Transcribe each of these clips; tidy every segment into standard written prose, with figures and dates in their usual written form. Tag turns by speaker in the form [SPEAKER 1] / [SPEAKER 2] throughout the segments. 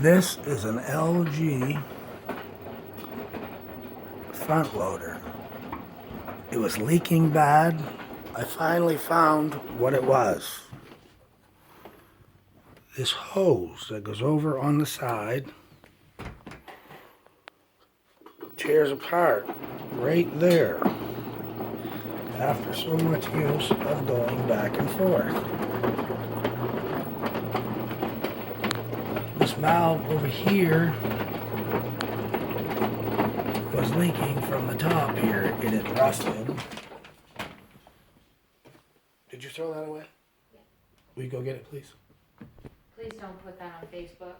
[SPEAKER 1] This is an LG front loader. It was leaking bad. I finally found what it was. This hose that goes over on the side tears apart right there after so much use of going back and forth. This valve over here was leaking from the top here. It had rusted. Did you throw that away?
[SPEAKER 2] Yeah.
[SPEAKER 1] Will you go get it, please?
[SPEAKER 2] Please don't put that on Facebook.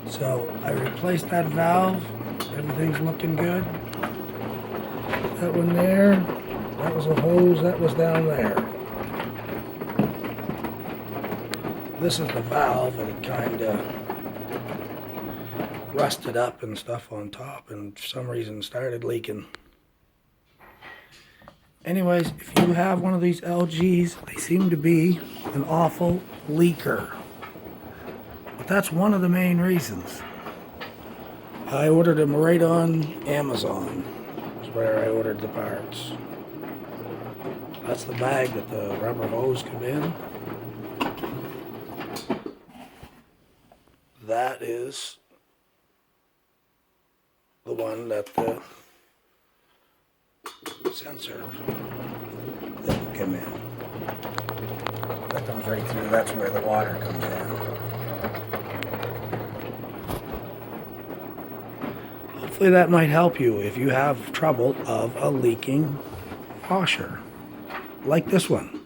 [SPEAKER 1] So I replaced that valve. Everything's looking good. That one there, that was a hose that was down there. This is the valve, and it kind of rusted up and stuff on top, and for some reason started leaking. Anyways, if you have one of these LGs, they seem to be an awful leaker. But that's one of the main reasons. I ordered them right on Amazon. That's where I ordered the parts. That's the bag that the rubber hose come in. That is the one that the sensor that will come in. That comes right through. That's where the water comes in. Hopefully that might help you if you have trouble of a leaking washer, like this one.